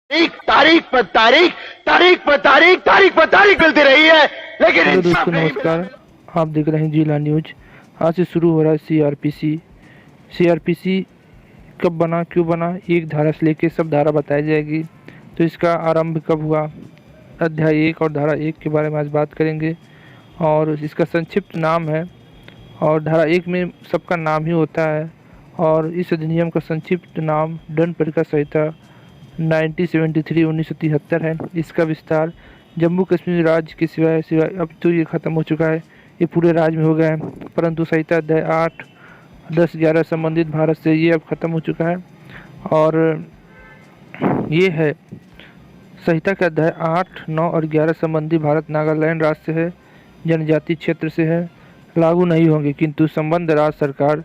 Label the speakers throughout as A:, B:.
A: तारीख पर तारीख, तारीख पर तारीख, तारीख पर तारीख मिलती रही है, लेकिन
B: हेलो दोस्तों, नमस्कार। आप देख रहे हैं जिला न्यूज। आज से शुरू हो रहा है सीआरपीसी। सीआरपीसी कब बना, क्यों बना, एक धारा से लेके सब धारा बताई जाएगी। तो इसका आरंभ कब हुआ, अध्याय 1 और धारा 1 के बारे में आज बात करेंगे। और इसका संक्षिप्त नाम है, और धारा 1 में सबका नाम ही होता है। और इस अधिनियम का संक्षिप्त नाम दंड प्रक्रिया संहिता 1973 है। इसका विस्तार जम्मू कश्मीर राज्य के सिवाय अब तो ये ख़त्म हो चुका है, ये पूरे राज्य में हो गया है, परंतु संहिता अध्याय 8, 10, 11 संबंधित भारत से ये अब ख़त्म हो चुका है। और ये है संहिता के अध्याय 8, 9 और 11 संबंधी भारत नागालैंड राज्य से है, जनजाति क्षेत्र से है, लागू नहीं होंगे, किंतु संबद्ध राज्य सरकार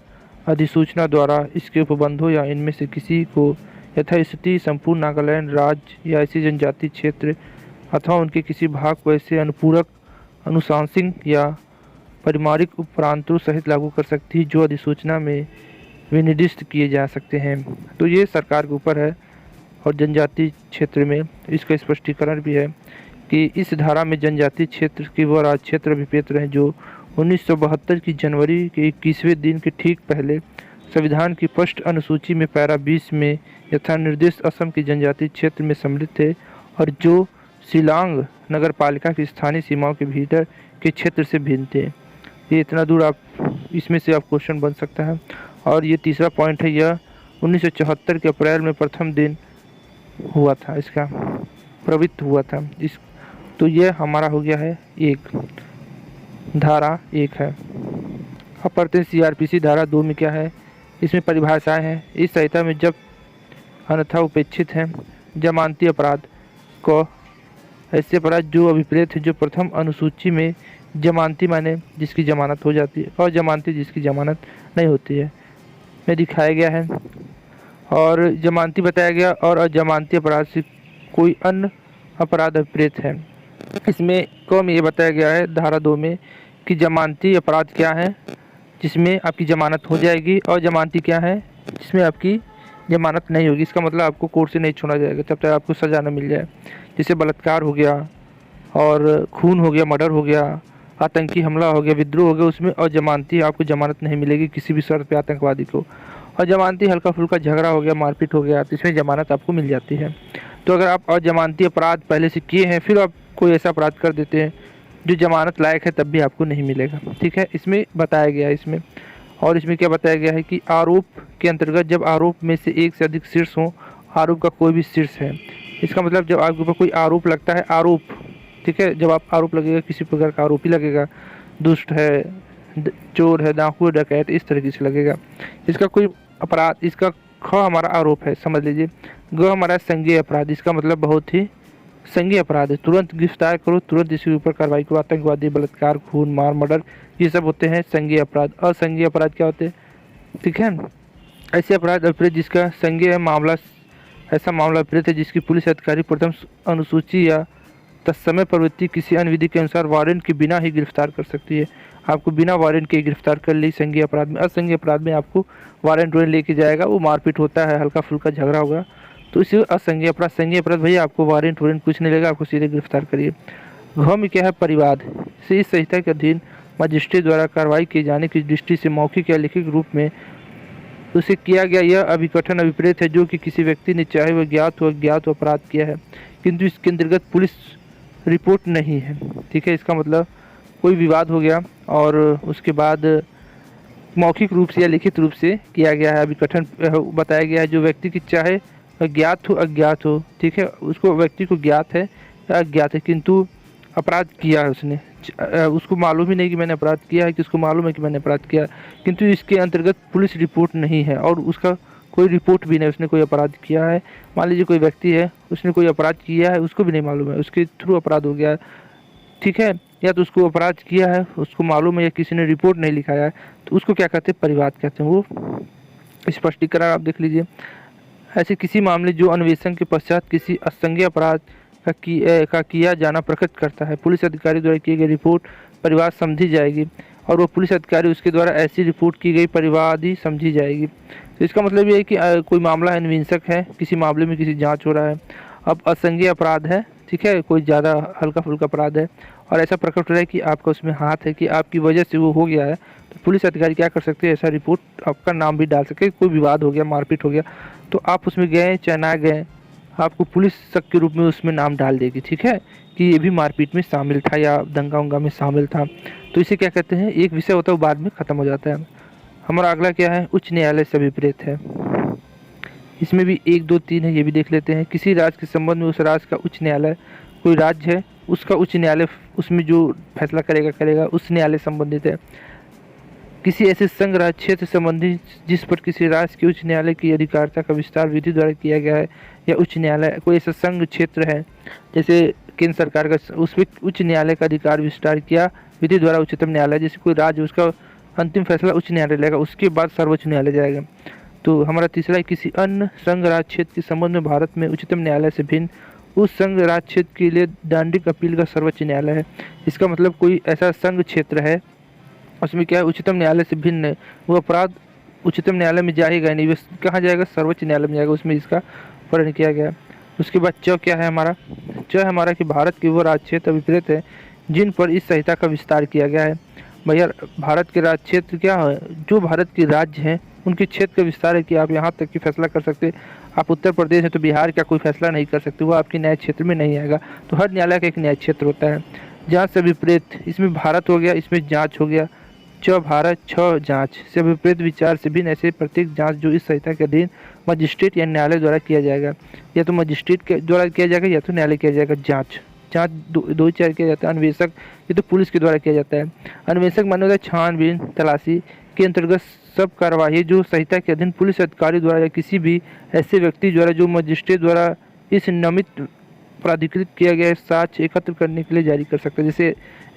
B: अधिसूचना द्वारा इसके उपबंधों या इनमें से किसी को यथास्थिति संपूर्ण नागालैंड राज्य या ऐसी जनजाति क्षेत्र अथवा उनके किसी भाग को ऐसे अनुपूरक, अनुशासनिक या परिमाणिक उपरांतों सहित लागू कर सकती है जो अधिसूचना में विनिर्दिष्ट किए जा सकते हैं। तो ये सरकार के ऊपर है। और जनजाति क्षेत्र में इसका स्पष्टीकरण भी है कि इस धारा में जनजाति क्षेत्र के वो राज्य क्षेत्र अभिप्रेत हैं जो 1972 की जनवरी के 21वें दिन के ठीक पहले संविधान की फर्स्ट अनुसूची में पैरा 20 में यथा निर्देश असम की जनजाति क्षेत्र में सम्मिलित थे, और जो शिलांग नगर पालिका की स्थानीय सीमाओं के भीतर के क्षेत्र से भिन्न थे। ये इतना दूर आप इसमें से आप क्वेश्चन बन सकता है। और ये तीसरा पॉइंट है, यह 1974 के अप्रैल में प्रथम दिन हुआ था, इसका प्रवृत्त हुआ था इस। तो यह हमारा हो गया है एक, धारा 1 है। अब पढ़ते हैं सीआरपीसी धारा 2 में क्या है। इसमें परिभाषाएं हैं। इस संहिता में जब अन्यथा उपेक्षित हैं जमानती अपराध को, ऐसे अपराध जो अभिप्रेत है जो प्रथम अनुसूची में जमानती माने जिसकी जमानत हो जाती है और जमानती जिसकी जमानत नहीं होती है में दिखाया गया है, और जमानती बताया गया, और अजमानती अपराध से कोई अन्य अपराध अभिप्रेत है। इसमें कम ये बताया गया है धारा 2 में कि जमानती अपराध क्या है जिसमें आपकी जमानत हो जाएगी, और जमानती क्या है जिसमें आपकी जमानत नहीं होगी। इसका मतलब आपको कोर्ट से नहीं छोड़ा जाएगा जब तक आपको सजा न मिल जाए। जैसे बलात्कार हो गया, और खून हो गया, मर्डर हो गया, आतंकी हमला हो गया, विद्रोह हो गया, उसमें और जमानती आपको जमानत नहीं मिलेगी किसी भी शर्त पे आतंकवादी को। और जमानती हल्का फुल्का झगड़ा हो गया, मारपीट हो गया, तो इसमें जमानत आपको मिल जाती है। तो अगर आप अजमानती अपराध पहले से किए हैं फिर आप कोई ऐसा अपराध कर देते हैं जो जमानत लायक है तब भी आपको नहीं मिलेगा। ठीक है, इसमें बताया गया है इसमें। और इसमें क्या बताया गया है कि आरोप के अंतर्गत जब आरोप में से एक से अधिक शीर्ष हो, आरोप का कोई भी शीर्ष है, इसका मतलब जब आपके ऊपर कोई आरोप लगता है, आरोप, ठीक है, जब आप आरोप लगेगा किसी प्रकार का आरोपी लगेगा, दुष्ट है, चोर है, डाकू, डकैत, इस तरीके से लगेगा। इसका कोई अपराध, इसका ख हमारा आरोप है समझ लीजिए, ग हमारा संज्ञेय अपराध, इसका मतलब बहुत ही संज्ञेय अपराध है, तुरंत गिरफ्तार करो, तुरंत इसके ऊपर कार्रवाई करो। आतंकवादी, बलात्कार, खून, मार, मर्डर, ये सब होते हैं संज्ञेय अपराध। असंज्ञेय अपराध क्या होते हैं, ठीक है, ऐसे अपराध अभिप्रेत जिसका संज्ञेय मामला, ऐसा मामला अभिप्रेत है जिसकी पुलिस अधिकारी प्रथम अनुसूची या तत्समय प्रवृत्ति किसी अन्य विधि के अनुसार वारंट के बिना ही गिरफ्तार कर सकती है। आपको बिना वारंट के गिरफ्तार कर ली संज्ञेय अपराध में। असंज्ञेय अपराध में आपको वारंट लेके जाएगा, वो मारपीट होता है, हल्का फुल्का झगड़ा होगा, तो इसी असंज्ञेय अपराध। संज्ञेय अपराध भैया आपको वारंट कुछ नहीं लेगा, आपको सीधे गिरफ्तार करिए। घ में क्या है, परिवाद से इस संहिता के अधीन मजिस्ट्रेट द्वारा कार्रवाई किए जाने की दृष्टि से मौखिक या लिखित रूप में उसे किया गया यह अभिकथन अभिप्रेत है जो कि किसी व्यक्ति ने चाहे वह ज्ञात हो अज्ञात हो अपराध किया है, किंतु इसके अंतर्गत पुलिस रिपोर्ट नहीं है। ठीक है, इसका मतलब कोई विवाद हो गया और उसके बाद मौखिक रूप से या लिखित रूप से किया गया है, अभिकथन बताया गया है, जो व्यक्ति की चाहे ज्ञात हो अज्ञात हो, ठीक है, उसको व्यक्ति को ज्ञात है या अज्ञात है किंतु अपराध किया है उसने, उसको मालूम ही नहीं कि मैंने अपराध किया है, कि उसको मालूम है कि मैंने अपराध किया, किंतु इसके अंतर्गत पुलिस रिपोर्ट नहीं है और उसका कोई रिपोर्ट भी नहीं, उसने कोई अपराध किया है। मान लीजिए कोई व्यक्ति है, उसने कोई अपराध किया है, उसको भी नहीं मालूम है, उसके थ्रू अपराध हो गया है, ठीक है, या तो उसको अपराध किया है, उसको मालूम है या किसी ने रिपोर्ट नहीं लिखाया है, तो उसको क्या कहते हैं, परिवाद कहते हैं। वो स्पष्टीकरण आप देख लीजिए। ऐसे किसी मामले जो अन्वेषण के पश्चात किसी असंज्ञेय अपराध का किया जाना प्रकट करता है, पुलिस अधिकारी द्वारा की गई रिपोर्ट परिवाद समझी जाएगी और वो पुलिस अधिकारी उसके द्वारा ऐसी रिपोर्ट की गई परिवादी समझी जाएगी। तो इसका मतलब ये है कि कोई मामला अन्वेषक है, किसी मामले में किसी जांच हो रहा है अब असंज्ञेय अपराध है, ठीक है, कोई ज़्यादा हल्का फुल्का अपराध है और ऐसा प्रकट हो रहा है कि आपका उसमें हाथ है कि आपकी वजह से वो हो गया है, तो पुलिस अधिकारी क्या कर सकते हैं, ऐसा रिपोर्ट आपका नाम भी डाल सकते हैं। कोई विवाद हो गया, मारपीट हो गया, तो आप उसमें गए चाहे ना गए, आपको पुलिस शक के रूप में उसमें नाम डाल देगी, ठीक है, कि ये भी मारपीट में शामिल था या दंगा उंगा में शामिल था। तो इसे क्या कहते हैं, एक विषय होता है वो बाद में ख़त्म हो जाता है। हमारा अगला क्या है, उच्च न्यायालय से अभिप्रेत है। इसमें भी 1 2 3 है, ये भी देख लेते हैं। किसी राज्य के संबंध में उस राज्य का उच्च न्यायालय, कोई राज्य है उसका उच्च न्यायालय उसमें जो फैसला करेगा उस न्यायालय संबंधित है। किसी ऐसे संघ राज्य क्षेत्र संबंधी जिस पर किसी राज्य के उच्च न्यायालय की अधिकारिता का विस्तार विधि द्वारा किया गया है, या उच्च न्यायालय कोई ऐसा संघ क्षेत्र है जैसे केंद्र सरकार का, उसमें उच्च न्यायालय का अधिकार विस्तार किया विधि द्वारा उच्चतम न्यायालय, जैसे कोई राज्य उसका अंतिम फैसला उच्च न्यायालय लेगा, उसके बाद सर्वोच्च न्यायालय जाएगा। तो हमारा तीसरा है, किसी अन्य संघ राज्य क्षेत्र के संबंध में भारत में उच्चतम न्यायालय से भिन्न उस संघ राज्य क्षेत्र के लिए दंडिक अपील का सर्वोच्च न्यायालय है। इसका मतलब कोई ऐसा संघ क्षेत्र है उसमें क्या है, उच्चतम न्यायालय से भिन्न है, वो अपराध उच्चतम न्यायालय में जाएगा नहीं, वो कहाँ जाएगा, सर्वोच्च न्यायालय में जाएगा, उसमें इसका वर्णन किया गया है। उसके बाद च क्या है हमारा, च है हमारा कि भारत के वो राज्य क्षेत्र अभिप्रेत है जिन पर इस संहिता का विस्तार किया गया है। भैया भारत के राज्य क्षेत्र क्या है, जो भारत के राज्य हैं उनके क्षेत्र का विस्तार है कि आप यहाँ तक की फैसला कर सकते। आप उत्तर प्रदेश है तो बिहार का कोई फैसला नहीं कर सकते, वो आपके न्याय क्षेत्र में नहीं आएगा। तो हर न्यायालय का एक न्याय क्षेत्र होता है। जांच से विपरीत, इसमें भारत हो गया, इसमें जांच हो गया, च भारत, छ जांच से विपरीत विचार से भिन्न ऐसे प्रत्येक जांच जो इस संहिता के अधीन मजिस्ट्रेट या न्यायालय द्वारा किया जाएगा, या तो मजिस्ट्रेट के द्वारा किया जाएगा या तो न्यायालय किया जाएगा। जांच दो ही चार किया जाता है। अन्वेषक, ये तो पुलिस के द्वारा किया जाता है। अन्वेषक माने होता है छानबीन तलाशी के अंतर्गत सब कार्यवाही जो संहिता के अधीन पुलिस अधिकारी द्वारा या किसी भी ऐसे व्यक्ति द्वारा जो मजिस्ट्रेट द्वारा इस नियमित प्राधिकृत किया गया साक्ष्य एकत्र करने के लिए जारी कर सकते हैं। जैसे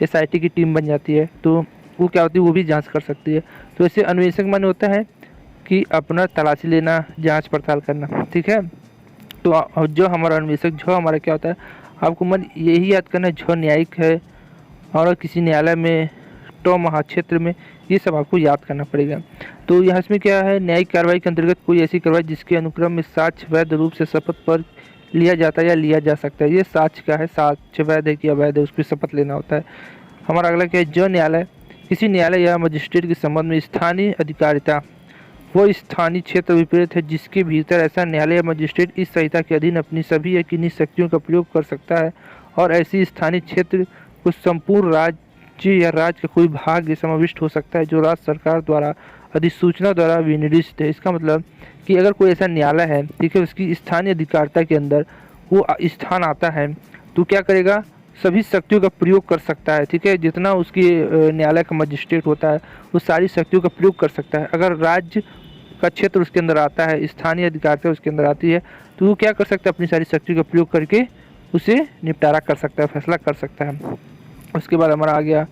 B: SIT की टीम बन जाती है तो वो क्या होती है, वो भी जांच कर सकती है। तो ऐसे अन्वेषक माने होता है कि अपना तलाशी लेना, जांच पड़ताल करना, ठीक है। तो जो हमारा अन्वेषक जो हमारा क्या होता है, आपको मन यही याद करना है, जो न्यायिक है और किसी न्यायालय में तो महाक्षेत्र में, ये सब आपको याद करना पड़ेगा। तो यहाँ इसमें क्या है, न्यायिक कार्रवाई के अंतर्गत कोई ऐसी कार्रवाई जिसके अनुक्रम में साक्ष्य वैध रूप से शपथ पर लिया जाता है या लिया जा सकता है। ये साक्ष्य का है, साक्ष्य वैध है कि अवैध है, उस पर शपथ लेना होता है। हमारा अगला क्या है, जो न्यायालय किसी न्यायालय या मजिस्ट्रेट के संबंध में स्थानीय अधिकारिता, वो स्थानीय क्षेत्र विपरीत है जिसके भीतर ऐसा न्यायालय या मजिस्ट्रेट इस संहिता के अधीन अपनी सभी या किन्हीं शक्तियों का प्रयोग कर सकता है और ऐसी स्थानीय क्षेत्र को संपूर्ण राज्य या राज्य का कोई भाग समाविष्ट हो सकता है जो राज्य सरकार द्वारा अधिसूचना द्वारा विनिर्दिष्ट है। इसका मतलब कि अगर कोई ऐसा न्यायालय है, ठीक है, उसकी स्थानीय अधिकारिता के अंदर वो स्थान आता है तो क्या करेगा, सभी शक्तियों का प्रयोग कर सकता है, ठीक है। जितना उसकी न्यायालय का मजिस्ट्रेट होता है वो सारी शक्तियों का प्रयोग कर सकता है। अगर राज्य का क्षेत्र उसके अंदर आता है, स्थानीय अधिकारिता उसके अंदर आती है, तो वो क्या कर सकता है, अपनी सारी शक्तियों का प्रयोग करके उसे निपटारा कर सकता है, फैसला कर सकता है। उसके बाद हमारा आ गया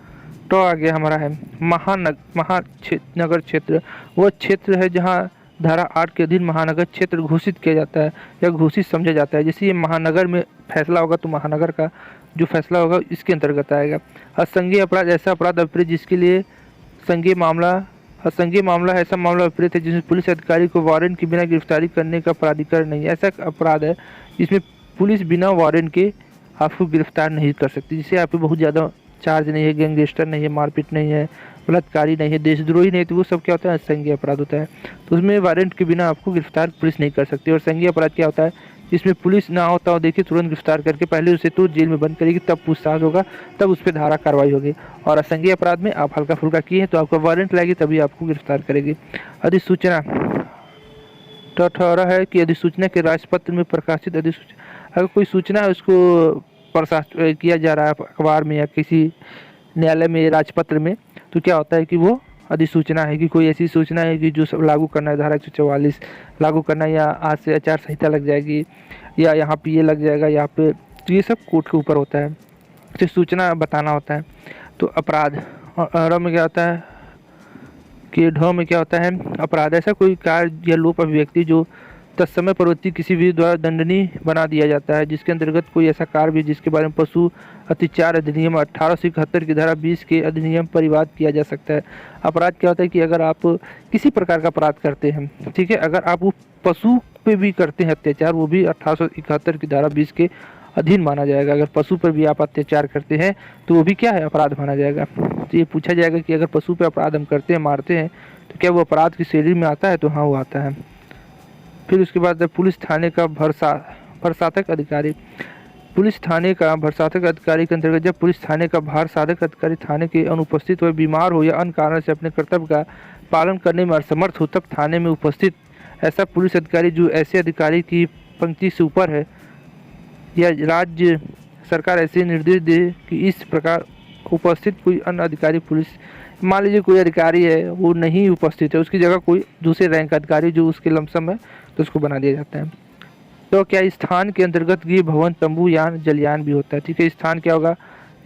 B: तो आ गया हमारा है महानगर क्षेत्र। वो क्षेत्र है जहाँ धारा 8 के अधीन महानगर क्षेत्र घोषित किया जाता है या घोषित समझा जाता है। जैसे ये महानगर में फैसला होगा तो महानगर का जो फैसला होगा इसके अंतर्गत आएगा। असंज्ञेय अपराध ऐसा अपराध विपरीत जिसके लिए संज्ञेय मामला, असंज्ञेय मामला ऐसा मामला विपरीत है जिसमें पुलिस अधिकारी को वारंट के बिना गिरफ्तारी करने का प्राधिकार नहीं है। ऐसा अपराध है जिसमें पुलिस बिना वारंट के आपको गिरफ्तार नहीं कर सकती, जिससे आप पे बहुत ज़्यादा चार्ज नहीं है, गैंगस्टर नहीं है, मारपीट नहीं है, बलात्कारी नहीं है, देशद्रोही नहीं है, तो वो सब क्या होता है, संज्ञेय अपराध होता है। तो उसमें वारंट के बिना आपको गिरफ्तार पुलिस नहीं कर सकती। और संज्ञेय अपराध क्या होता है, जिसमें पुलिस ना होता हो देखिए तुरंत गिरफ्तार करके पहले उसे तो जेल में बंद करेगी, तब पूछताछ होगा, तब उस पर धारा कार्रवाई होगी। और असंज्ञेय अपराध में आप हल्का फुल्का किए हैं तो आपका वारंट लाएगी तभी आपको गिरफ्तार करेगी। अधिसूचना तो 18 है कि अधिसूचना के राजपत्र में प्रकाशित अधिसूचना, अगर कोई सूचना है उसको प्रकाशित किया जा रहा है अखबार में या किसी न्यायालय में, राजपत्र में, तो क्या होता है कि वो अधिसूचना है कि कोई ऐसी सूचना है कि जो सब लागू करना है, धारा 144 लागू करना है, या आज से आचार संहिता लग जाएगी, या यहाँ पे ये लग जाएगा यहाँ पे, तो ये सब कोर्ट के ऊपर होता है, तो सूचना बताना होता है। तो अपराध और में क्या होता है कि ढ में क्या होता है, अपराध ऐसा कोई कार्य या लोप अभिव्यक्ति जो तत्समय प्रवृत्ति किसी भी द्वारा दंडनीय बना दिया जाता है, जिसके अंतर्गत कोई ऐसा कार्य भी जिसके बारे में पशु अत्याचार अधिनियम 1871 की धारा 20 के अधिनियम परिवाद किया जा सकता है। अपराध क्या होता है कि अगर आप किसी प्रकार का अपराध करते हैं, ठीक है, अगर आप वो पशु पे भी करते हैं अत्याचार, वो भी 1871 की धारा 20 के अधीन माना जाएगा। अगर पशु पर भी आप अत्याचार करते हैं तो वो भी क्या है, अपराध माना जाएगा। तो ये पूछा जाएगा कि अगर पशु पे अपराध हम करते हैं, मारते हैं, तो क्या वो अपराध की श्रेणी में आता है? तो हाँ, वो आता है। फिर उसके बाद पुलिस थाने का भरसाधक अधिकारी। पुलिस थाने का भरसाधक अधिकारी के अंतर्गत जब पुलिस थाने का भरसाधक अधिकारी थाने के अनुपस्थित हो, बीमार हो या अन्य कारण से अपने कर्तव्य का पालन करने में असमर्थ हो, तब थाने में उपस्थित ऐसा पुलिस अधिकारी जो ऐसे अधिकारी की पंक्ति से ऊपर है या राज्य सरकार ऐसे निर्देश दे कि इस प्रकार उपस्थित कोई अन्य अधिकारी पुलिस, मान लीजिए कोई अधिकारी है वो नहीं उपस्थित है, उसकी जगह कोई दूसरे रैंक का अधिकारी जो उसके लमसम है तो उसको बना दिया जाता है। तो क्या स्थान के अंतर्गत गृह, भवन, तंबू, यान, जलयान भी होता है। ठीक है, स्थान क्या होगा,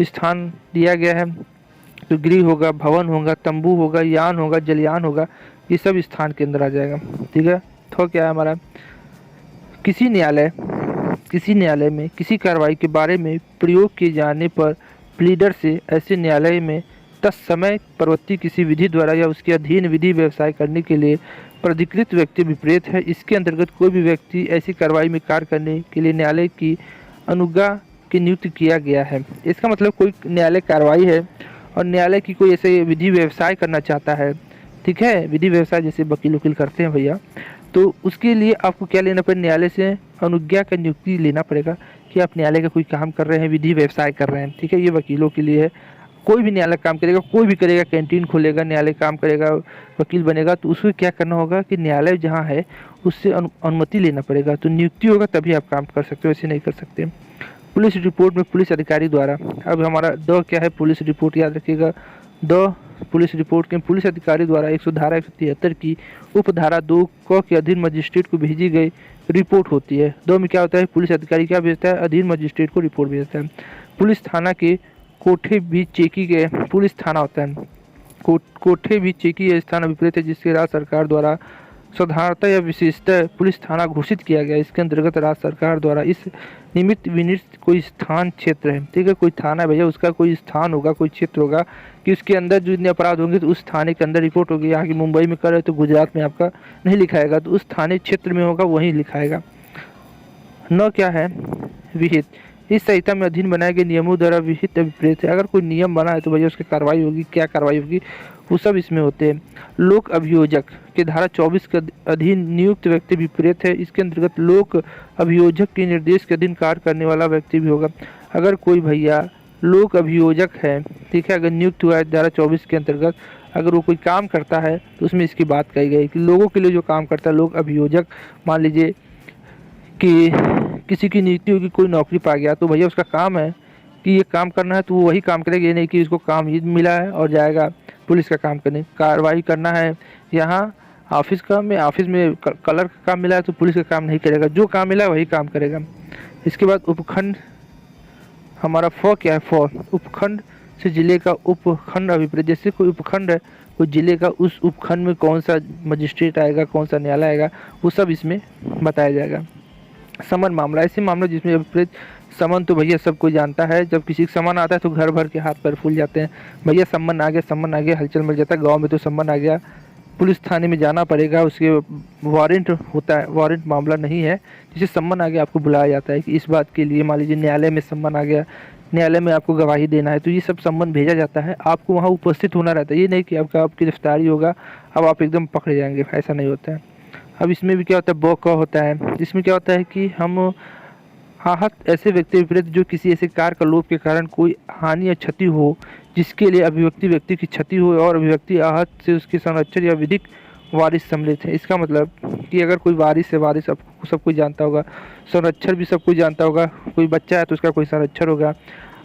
B: स्थान दिया गया है तो गृह होगा, भवन होगा, तंबू होगा, यान होगा, जलयान होगा, ये सब स्थान के अंदर आ जाएगा। ठीक है, तो क्या है हमारा, किसी न्यायालय में किसी कार्रवाई के बारे में प्रयोग किए जाने पर प्लीडर से ऐसे न्यायालय में तत्समय प्रवृत्ति किसी विधि द्वारा या उसके अधीन विधि व्यवसाय करने के लिए प्राधिकृत व्यक्ति विपरीत है। इसके अंतर्गत कोई भी व्यक्ति ऐसी कार्रवाई में कार्य करने के लिए न्यायालय की अनुज्ञा की नियुक्त किया गया है। इसका मतलब कोई न्यायालय कार्रवाई है और न्यायालय की कोई ऐसे विधि व्यवसाय करना चाहता है, ठीक है, विधि व्यवसाय जैसे वकील वकील करते हैं भैया, तो उसके लिए आपको क्या लेना पड़ेगा, न्यायालय से अनुज्ञा का नियुक्ति लेना पड़ेगा कि आप न्यायालय का कोई काम कर रहे हैं, विधि व्यवसाय कर रहे हैं। ठीक है, ये वकीलों के लिए है। कोई भी न्यायालय काम करेगा, कोई भी करेगा, कैंटीन खोलेगा, न्यायालय काम करेगा, वकील बनेगा, तो उसको क्या करना होगा कि न्यायालय जहाँ है उससे अनुमति लेना पड़ेगा, तो नियुक्ति होगा तभी आप काम कर सकते हो, ऐसे नहीं कर सकते। पुलिस रिपोर्ट में पुलिस अधिकारी द्वारा, अब हमारा द क्या है, पुलिस रिपोर्ट, याद रखिएगा, द पुलिस रिपोर्ट के पुलिस अधिकारी द्वारा 173 की उपधारा 2 क के अधीन मजिस्ट्रेट को भेजी गई रिपोर्ट होती है। 2 में क्या होता है, पुलिस अधिकारी क्या भेजता है, अधीन मजिस्ट्रेट को रिपोर्ट भेजता है। पुलिस थाना के कोठे भी चेकी के, पुलिस थाना होता है, कोठे भी चेकी स्थान अभिप्रेत है जिसके राज्य सरकार द्वारा साधारणतः या विशेषतः पुलिस थाना घोषित किया गया। इसके अंतर्गत राज्य सरकार द्वारा इस निमित्त विनिर्दिष्ट कोई स्थान क्षेत्र है, ठीक है, कोई थाना है भैया, उसका कोई स्थान होगा, कोई क्षेत्र होगा कि उसके अंदर जो इतने अपराध होंगे तो उस थाने के अंदर रिपोर्ट होगी। यहाँ की मुंबई में कर रहे तो गुजरात में आपका नहीं लिखाएगा, तो उस थाने क्षेत्र में होगा वहीं लिखाएगा। न क्या है, विहित, इस संहिता में अधीन बनाए गए नियमों द्वारा विहित अभिप्रेत है। अगर कोई नियम बना है तो भैया उसकी कार्रवाई होगी, क्या कार्रवाई होगी वो सब इसमें होते हैं। लोक अभियोजक के धारा 24 के अधीन नियुक्त व्यक्ति विपरीत है। इसके अंतर्गत लोक अभियोजक के निर्देश के अधीन कार्य करने वाला व्यक्ति भी होगा। अगर कोई भैया लोक अभियोजक है, ठीक है, अगर नियुक्त हुआ है धारा 24 के अंतर्गत, अगर वो कोई काम करता है तो उसमें इसकी बात कही गई कि लोगों के लिए जो काम करता है लोक अभियोजक, मान लीजिए कि किसी की नियुक्ति होगी, कोई नौकरी पा गया तो भैया उसका काम है कि ये काम करना है तो वो वही काम करेगा, ये नहीं कि इसको काम ये मिला है और जाएगा पुलिस का काम करने, कार्रवाई करना है। यहाँ ऑफिस का में ऑफिस में कलर का काम मिला है तो पुलिस का काम नहीं करेगा, जो काम मिला है वही काम करेगा। इसके बाद उपखंड, हमारा फ क्या है, फ उपखंड से जिले का उपखंड अभिप्रेत, जैसे कोई उपखंड है कोई जिले का, उस उपखंड में कौन सा मजिस्ट्रेट आएगा, कौन सा न्यायालय आएगा, वो सब इसमें बताया जाएगा। समन मामला, ऐसे मामला जिसमें अभिप्रेत, समन तो भैया सब कोई जानता है, जब किसी का समन आता है तो घर भर के हाथ पैर फूल जाते हैं, भैया समन आ गया, समन आ गया, हलचल मच जाता है, गांव में तो समन आ गया, पुलिस थाने में जाना पड़ेगा, उसके वारंट होता है, वारंट मामला नहीं है, जिसे समन आ गया आपको बुलाया जाता है कि इस बात के लिए, मान लीजिए न्यायालय में समन आ गया, न्यायालय में आपको गवाही देना है, तो ये सब समन भेजा जाता है, आपको वहाँ उपस्थित होना रहता है। ये नहीं कि आपका गिरफ्तारी होगा अब आप एकदम पकड़े जाएंगे, ऐसा नहीं होता है। अब इसमें भी क्या होता है, ब क होता है, इसमें क्या होता है कि हम आहत ऐसे व्यक्ति विपरीत जो किसी ऐसे कार्य का लोप के कारण कोई हानि या क्षति हो जिसके लिए अभिव्यक्ति व्यक्ति की क्षति हो और अभिव्यक्ति आहत से उसके संरक्षण या विधिक वारिस सम्मिलित है। इसका मतलब कि अगर कोई वारिस है, वारिस सब कोई जानता होगा, संरक्षण भी सब कोई जानता होगा, कोई बच्चा है तो उसका कोई संरक्षण होगा,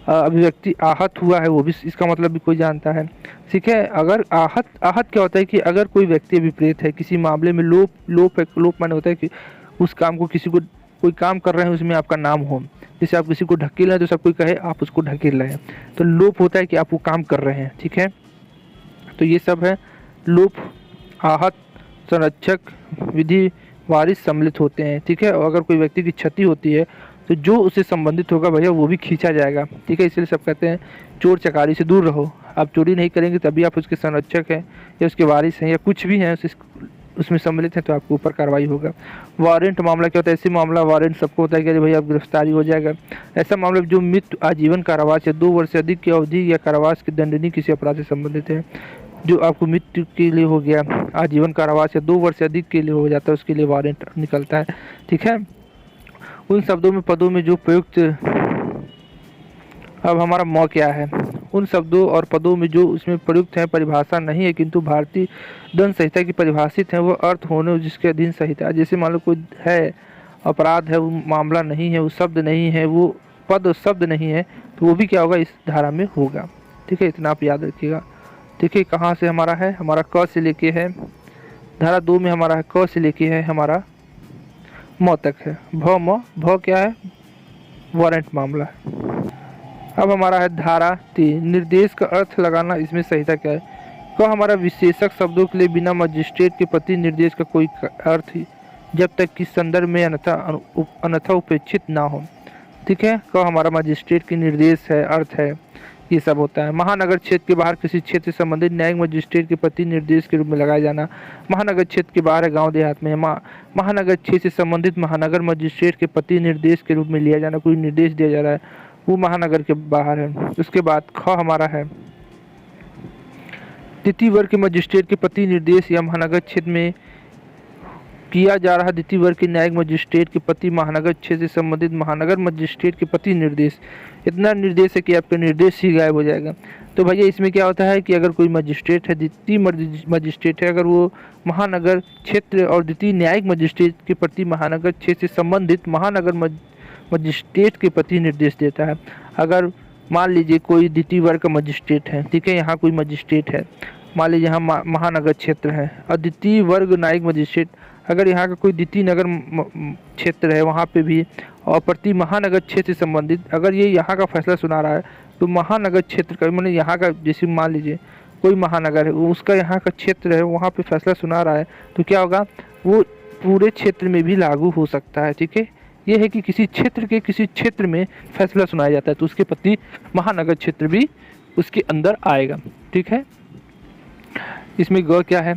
B: अभिव्यक्ति आहत हुआ है वो भी, इसका मतलब भी कोई जानता है, ठीक है। अगर आहत क्या होता है कि अगर कोई व्यक्ति विपरीत है किसी मामले में, लोप माने होता है कि उस काम को किसी को, कोई काम कर रहे हैं उसमें आपका नाम हो, जैसे आप किसी को ढकेल रहे हैं तो सब कोई कहे आप उसको ढकेल रहे हैं, तो लोप होता है कि आप वो काम कर रहे हैं, ठीक है। तो ये सब है लोप, आहत, संरक्षक, विधि वारिस सम्मिलित होते हैं, ठीक है। और अगर कोई व्यक्ति की क्षति होती है तो जो उससे संबंधित होगा भैया वो भी खींचा जाएगा, ठीक है। इसलिए सब कहते हैं चोर चकारी से दूर रहो। आप चोरी नहीं करेंगे तभी आप उसके संरक्षक हैं या उसके वारिस हैं या कुछ भी हैं उसमें सम्मिलित हैं तो आपके ऊपर कार्रवाई होगा। वारंट मामला क्या होता है? ऐसे मामला वारंट सबको होता है कि अरे भाई आप गिरफ्तारी हो जाएगा। ऐसा मामला जो मृत्यु, आजीवन कारावास या 2 वर्ष से अधिक की अवधि या कारावास की दंडनीय किसी अपराध से संबंधित है। जो आपको मृत्यु के लिए हो गया, आजीवन कारावास या 2 वर्ष से अधिक के लिए हो जाता है, उसके लिए वारंट निकलता है, ठीक है। उन शब्दों में पदों में जो प्रयुक्त, अब हमारा मौ क्या है? उन शब्दों और पदों में जो उसमें प्रयुक्त हैं परिभाषा नहीं है किंतु भारतीय दंड संहिता की परिभाषित है, वो अर्थ होने जिसके अधीन संहिता। जैसे मान लो कोई है अपराध है, वो मामला नहीं है, वो शब्द नहीं है, वो पद शब्द नहीं है, तो वो भी क्या होगा? इस धारा में होगा, ठीक है। इतना आप याद रखिएगा, ठीक है। कहाँ से हमारा है? हमारा क से लेके है, धारा 2 में हमारा है क से लेके है हमारा म तक है। भ क्या है? वारंट मामला है। अब हमारा है धारा 3, निर्देश का अर्थ लगाना। इसमें संहिता क्या है? क हमारा विशेषक शब्दों के लिए बिना मजिस्ट्रेट के प्रति निर्देश का कोई अर्थ ही जब तक कि संदर्भ में अन्यथा उपेक्षित ना हो, ठीक है। क हमारा मजिस्ट्रेट की निर्देश है, अर्थ है, ये सब होता है। महानगर क्षेत्र के बाहर किसी क्षेत्र से संबंधित न्यायिक मजिस्ट्रेट के प्रति निर्देश के रूप में लगाया जाना। महानगर क्षेत्र के बाहर है, गांव देहात में है, महानगर क्षेत्र से संबंधित महानगर मजिस्ट्रेट के प्रति निर्देश के रूप में लिया जाना। कोई निर्देश दिया जा रहा है वो महानगर के बाहर है। उसके बाद ख हमारा है द्वितीय वर्ग के मजिस्ट्रेट के प्रति निर्देश या महानगर क्षेत्र में किया जा रहा द्वितीय वर्ग के न्यायिक मजिस्ट्रेट के प्रति महानगर क्षेत्र से संबंधित महानगर मजिस्ट्रेट के प्रति निर्देश। इतना निर्देश है कि आपका निर्देश ही गायब हो जाएगा। तो भैया इसमें क्या होता है कि अगर कोई मजिस्ट्रेट है, द्वितीय मजिस्ट्रेट है, अगर वो महानगर क्षेत्र और द्वितीय न्यायिक मजिस्ट्रेट के प्रति महानगर क्षेत्र से संबंधित महानगर मजिस्ट्रेट के प्रति निर्देश देता है। अगर मान लीजिए कोई द्वितीय वर्ग का मजिस्ट्रेट है, ठीक है, यहाँ कोई मजिस्ट्रेट है, मान लीजिए यहाँ महानगर क्षेत्र है, और द्वितीय वर्ग न्यायिक मजिस्ट्रेट अगर यहाँ का कोई द्वितीय नगर क्षेत्र है वहाँ पे भी, और प्रति महानगर क्षेत्र से संबंधित अगर ये यहाँ का फैसला सुना रहा है तो महानगर क्षेत्र का, मैंने यहाँ का, जैसे मान लीजिए कोई महानगर है उसका यहाँ का क्षेत्र है वहाँ पे फैसला सुना रहा है, तो क्या होगा? वो पूरे क्षेत्र में भी लागू हो सकता है, ठीक है। ये है कि किसी क्षेत्र के किसी क्षेत्र में फैसला सुनाया जाता है तो उसके प्रति महानगर क्षेत्र भी उसके अंदर आएगा, ठीक है। इसमें ग क्या है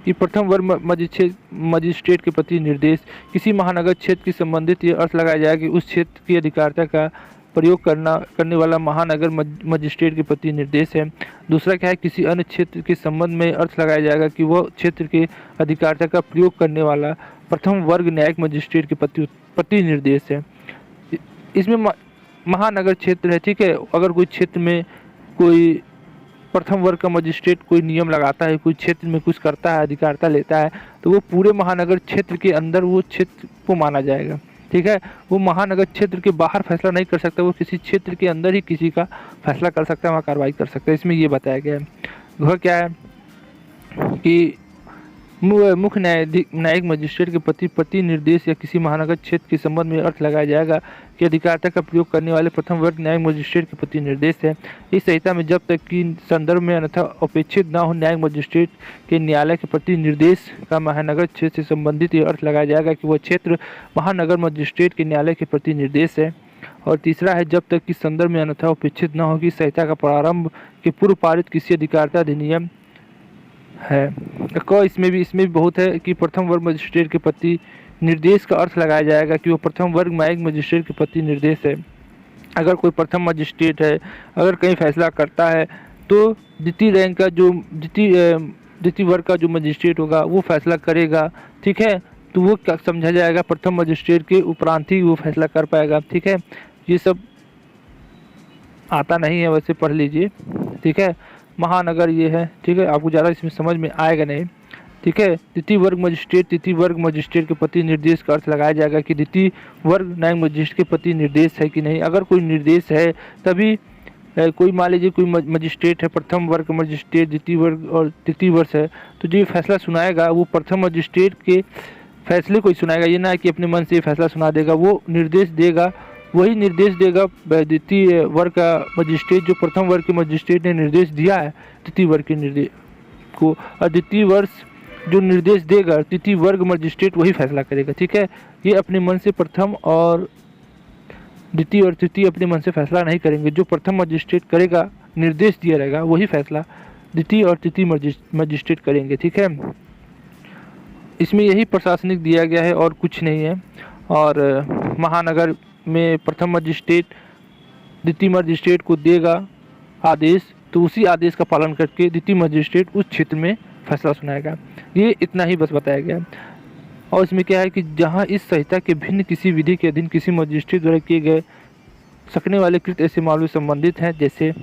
B: कि प्रथम वर्ग मजिस्ट्रेट के प्रति निर्देश। किसी महानगर क्षेत्र की संबंधित ये अर्थ लगाया जाएगा कि उस क्षेत्र की अधिकारिता का प्रयोग करने वाला महानगर मजिस्ट्रेट के प्रति निर्देश है। दूसरा क्या है? किसी अन्य क्षेत्र के संबंध में अर्थ लगाया जाएगा कि वह क्षेत्र के अधिकारिता का प्रयोग करने वाला प्रथम वर्ग न्यायिक मजिस्ट्रेट के प्रति निर्देश है। इसमें महानगर क्षेत्र है, ठीक है। अगर कोई क्षेत्र में कोई प्रथम वर्ग का मजिस्ट्रेट कोई नियम लगाता है, कोई क्षेत्र में कुछ करता है, अधिकारिता लेता है, तो वो पूरे महानगर क्षेत्र के अंदर वो क्षेत्र को माना जाएगा, ठीक है। वो महानगर क्षेत्र के बाहर फैसला नहीं कर सकता, वो किसी क्षेत्र के अंदर ही किसी का फैसला कर सकता है, वहाँ कार्रवाई कर सकता है। इसमें ये बताया गया है। वह क्या है कि मुख्य न्यायिक मजिस्ट्रेट के प्रति निर्देश या किसी महानगर क्षेत्र के संबंध में अर्थ लगाया जाएगा कि अधिकारिता का प्रयोग करने वाले प्रथम वर्ग न्यायिक मजिस्ट्रेट के प्रति निर्देश है। इस संहिता में जब तक कि संदर्भ में अन्यथा अपेक्षित न हो न्यायिक मजिस्ट्रेट के न्यायालय के प्रति निर्देश का महानगर क्षेत्र से संबंधित यह अर्थ लगाया जाएगा कि वह क्षेत्र महानगर मजिस्ट्रेट के न्यायालय के प्रति निर्देश है। और तीसरा है, जब तक कि संदर्भ में अन्यथा अपेक्षित न हो कि संहिता का प्रारंभ के पूर्व पारित किसी अधिकारिता अधिनियम है। इसमें भी बहुत है कि प्रथम वर्ग मजिस्ट्रेट के प्रति निर्देश का अर्थ लगाया जाएगा कि वो प्रथम वर्ग न्यायिक मजिस्ट्रेट के प्रति निर्देश है। अगर कोई प्रथम मजिस्ट्रेट है, अगर कहीं फैसला करता है तो द्वितीय रैंक का जो द्वितीय वर्ग का जो मजिस्ट्रेट होगा वो फैसला करेगा, ठीक है। तो वो क्या समझा जाएगा? प्रथम मजिस्ट्रेट के उपरांत ही वो फैसला कर पाएगा, ठीक है। ये सब आता नहीं है, वैसे पढ़ लीजिए, ठीक है। महानगर ये है, ठीक है, आपको ज़्यादा इसमें समझ में आएगा नहीं, ठीक है। द्वितीय वर्ग मजिस्ट्रेट के प्रति निर्देश का अर्थ लगाया जाएगा कि द्वितीय वर्ग न्यायिक मजिस्ट्रेट के प्रति निर्देश है कि नहीं। अगर कोई निर्देश है तभी कोई मान लीजिए कोई मजिस्ट्रेट है, प्रथम वर्ग मजिस्ट्रेट, द्वितीय वर्ग और तृतीय वर्ग है, तो जो फैसला सुनाएगा वो प्रथम मजिस्ट्रेट के फैसले को ही सुनाएगा। ये ना कि अपने मन से फैसला सुना देगा, वो निर्देश देगा, वही निर्देश देगा द्वितीय वर्ग का मजिस्ट्रेट जो प्रथम वर्ग के मजिस्ट्रेट ने निर्देश दिया है द्वितीय वर्ग के निर्देश को। और द्वितीय जो निर्देश देगा तृतीय वर्ग मजिस्ट्रेट वही फैसला करेगा। ठीक है, ये अपने मन से प्रथम और द्वितीय और तृतीय अपने मन से फैसला नहीं करेंगे। जो प्रथम मजिस्ट्रेट करेगा, निर्देश दिया रहेगा, वही फैसला द्वितीय और तृतीय मजिस्ट्रेट करेंगे। ठीक है, इसमें यही प्रशासनिक दिया गया है और कुछ नहीं है। और महानगर में प्रथम मजिस्ट्रेट द्वितीय मजिस्ट्रेट को देगा आदेश, तो उसी आदेश का पालन करके द्वितीय मजिस्ट्रेट उस क्षेत्र में फैसला सुनाएगा। ये इतना ही बस बताया गया। और इसमें क्या है कि जहां इस संहिता के भिन्न किसी विधि के अधीन किसी मजिस्ट्रेट द्वारा किए गए सकने वाले कृत ऐसे मामले संबंधित हैं, जैसे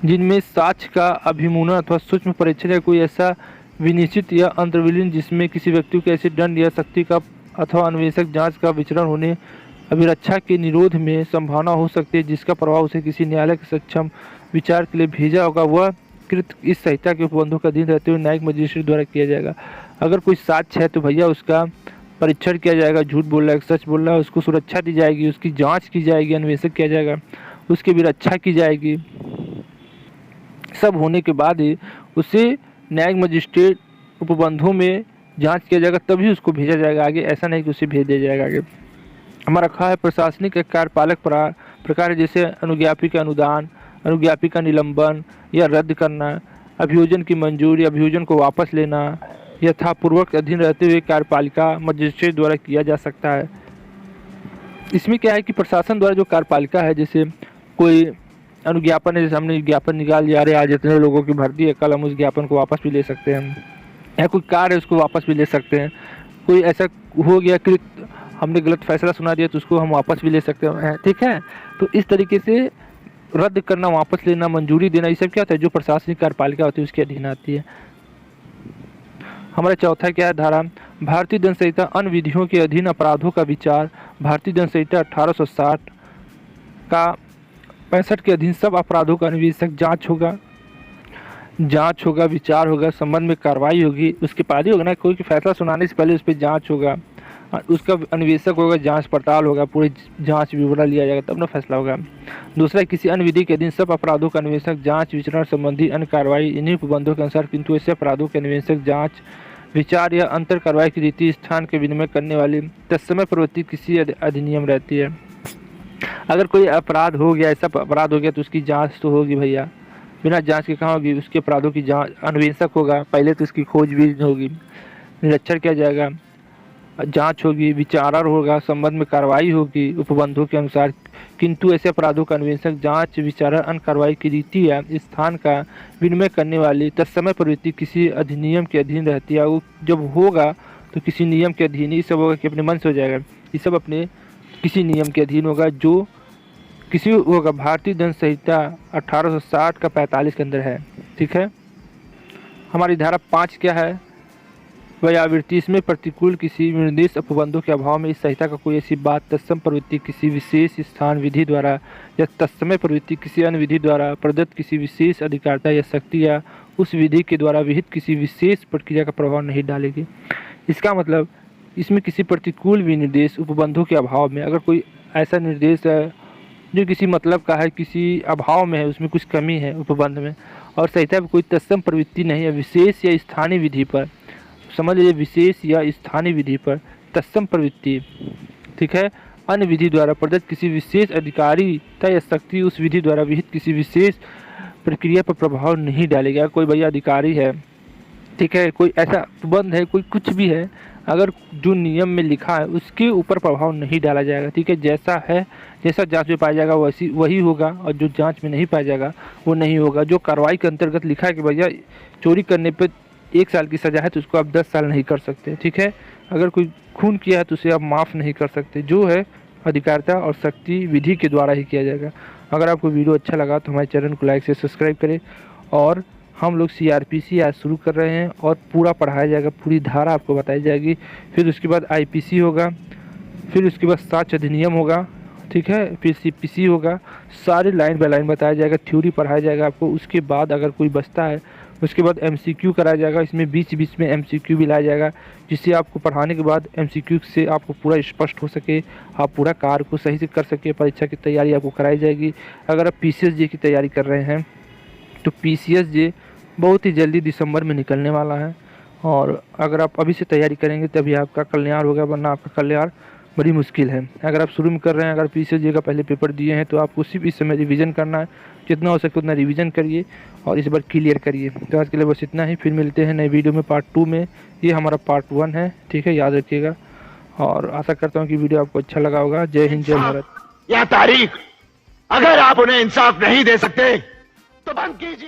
B: जिनमें साक्ष्य का अभिमुनन अथवा सूक्ष्म परीक्षण या कोई ऐसा विनिश्चित या अंतर्विलीन जिसमें किसी व्यक्ति को ऐसे दंड या शक्ति का अथवा अन्वेषक जांच का विचरण होने अभिरक्षा के निरोध में संभावना हो सकती है, जिसका प्रभाव उसे किसी न्यायालय के सक्षम विचार के लिए भेजा होगा, वह कृत इस संहिता के उपबंधों का अधीन रहते हुए न्यायिक मजिस्ट्रेट द्वारा किया जाएगा। अगर कोई साक्ष्य है तो भैया उसका परीक्षण किया जाएगा, झूठ बोल रहा है सच बोल रहा है, उसको सुरक्षा दी जाएगी, उसकी जांच की जाएगी, अन्वेषण किया जाएगा, उसकी भी रक्षा की जाएगी। सब होने के बाद ही उसे न्यायिक मजिस्ट्रेट उपबंधों में जांच किया जाएगा, तभी उसको भेजा जाएगा आगे। ऐसा नहीं कि उसे भेज दिया जाएगा आगे। हमारा रखा है प्रशासनिक कार्यपालक प्रकार, जैसे अनुज्ञापी का अनुदान, अनुज्ञापी का निलंबन या रद्द करना, अभियोजन की मंजूरी, अभियोजन को वापस लेना यथापूर्वक अधीन रहते हुए कार्यपालिका मजिस्ट्रेट द्वारा किया जा सकता है। इसमें क्या है कि प्रशासन द्वारा जो कार्यपालिका है, जैसे कोई अनुज्ञापन है, जैसे हमने ज्ञापन निकाल लिया, अरे आज इतने लोगों की भर्ती है, कल हम उस ज्ञापन को वापस भी ले सकते हैं, या कोई कार्य है उसको वापस भी ले सकते हैं। कोई ऐसा हो गया कि हमने गलत फैसला सुना दिया तो उसको हम वापस भी ले सकते हैं। ठीक है, तो इस तरीके से रद्द करना, वापस लेना, मंजूरी देना, ये सब क्या होता है, जो प्रशासनिक कार्यपालिका होती है उसके अधीन आती है। हमारा चौथा क्या है धारा, भारतीय दंड संहिता अन्य विधियों के अधीन अपराधों का विचार। भारतीय दंड संहिता 1860 का 65 के अधीन सब अपराधों का अन्वेषक जांच होगा, विचार होगा, संबंध में कार्रवाई होगी, उसके बाद ही होगा ना, कोई फैसला सुनाने से पहले उस पर जांच होगा, उसका अन्वेषक होगा, जांच पड़ताल होगा, पूरी जांच विवरण लिया जाएगा, तब ना फैसला होगा। दूसरा, किसी अन्य विधि के अधीन सब अपराधों का अन्वेषक जांच विचरण संबंधी अन्य कार्रवाई इन्हीं उपबंधों के अनुसार, किंतु ऐसे अपराधों के अन्वेषक जांच विचार या अंतर कार्रवाई की रीति स्थान के विनिमय करने वाली तत्समय प्रवृत्ति किसी अधिनियम रहती है। अगर कोई अपराध हो गया, ऐसा अपराध हो गया तो उसकी जांच तो होगी भैया, बिना जांच के कहाँ होगी, उसके अपराधों की जांच अन्वेषक होगा, पहले तो उसकी खोजबीन होगी, निरीक्षण किया जाएगा, जांच होगी, विचारण होगा, संबंध में कार्रवाई होगी उपबंधों के अनुसार, किंतु ऐसे अपराधों का अन्वेषक जांच विचारण अन्य कार्रवाई की रीति या स्थान का विनिमय करने वाली तत्समय प्रवृत्ति किसी अधिनियम के अधीन रहती है। वो जब होगा तो किसी नियम के अधीन ही सब होगा कि अपने मन से हो जाएगा, ये सब अपने किसी नियम के अधीन होगा, जो किसी होगा। भारतीय दंड संहिता 1860 का 45 के अंदर है। ठीक है, हमारी धारा 5 क्या है, व्यावृत्ति। इसमें प्रतिकूल किसी निर्देश उपबंधों के अभाव में इस संहिता का कोई ऐसी बात तत्सम प्रवृत्ति किसी विशेष स्थान विधि द्वारा या तत्समय प्रवृत्ति किसी अन्य विधि द्वारा प्रदत्त किसी विशेष अधिकारता या शक्ति या उस विधि के द्वारा विहित किसी विशेष प्रक्रिया का प्रभाव नहीं डालेगी। इसका मतलब इसमें किसी प्रतिकूल विनिर्देश उपबंधों के अभाव में, अगर कोई ऐसा निर्देश है जो किसी मतलब का है, किसी अभाव में है, उसमें कुछ कमी है उपबंध में, और संहिता में कोई तत्सम प्रवृत्ति नहीं है, विशेष या स्थानीय विधि पर, समझ लीजिए विशेष या स्थानीय विधि पर तत्सम प्रवृत्ति, ठीक है, अन्य विधि द्वारा प्रदत्त किसी विशेष अधिकारिता या शक्ति उस विधि द्वारा विहित किसी विशेष प्रक्रिया पर प्रभाव नहीं डालेगा। कोई भैया अधिकारी है, ठीक है, कोई ऐसा उपबंध है, कोई कुछ भी है, अगर जो नियम में लिखा है उसके ऊपर प्रभाव नहीं डाला जाएगा। ठीक है, जैसा है, जैसा जांच में पाया जाएगा वही होगा, और जो जांच में नहीं पाया जाएगा वो नहीं होगा। जो कार्रवाई के अंतर्गत लिखा है कि भैया चोरी करने पे 1 साल की सज़ा है तो उसको आप 10 साल नहीं कर सकते। ठीक है, अगर कोई खून किया है तो उसे आप माफ़ नहीं कर सकते। जो है अधिकारिता और शक्ति विधि के द्वारा ही किया जाएगा। अगर आपको वीडियो अच्छा लगा तो हमारे चैनल को लाइक से सब्सक्राइब करें। और हम लोग CRPC आज शुरू कर रहे हैं और पूरा पढ़ाया जाएगा, पूरी धारा आपको बताई जाएगी। फिर उसके बाद IPC होगा, फिर उसके बाद साक्ष्य अधिनियम होगा, ठीक है, फिर CPC होगा, सारे लाइन बाय लाइन बताया जाएगा, थ्योरी पढ़ाया जाएगा आपको। उसके बाद अगर कोई बचता है उसके बाद MCQ कराया जाएगा। इसमें बीच बीच में MCQ भी लाया जाएगा, जिससे आपको पढ़ाने के बाद MCQ से आपको पूरा स्पष्ट हो सके, आप पूरा कार्य को सही से कर सके। परीक्षा की तैयारी आपको कराई जाएगी। अगर आप PCSJ की तैयारी कर रहे हैं तो PCSJ बहुत ही जल्दी दिसंबर में निकलने वाला है। और अगर आप अभी से तैयारी करेंगे तभी आपका कल्याण होगा, वरना आपका कल्याण बड़ी मुश्किल है। अगर आप शुरू में कर रहे हैं, अगर पीसीएसजी का पहले पेपर दिए हैं, तो आपको सिर्फ इस समय रिवीजन करना है। जितना हो सके उतना रिवीजन करिए और इस बार क्लियर करिए। तो आज के लिए बस इतना ही, फिर मिलते हैं नई वीडियो में पार्ट 2 में। ये हमारा पार्ट 1 है, ठीक है, याद रखिएगा। और आशा करता हूँ कि वीडियो आपको अच्छा लगा होगा। जय हिंद, जय भारत।
A: या तारीख, अगर आप उन्हें इंसाफ नहीं दे सकते तो बंद कीजिए।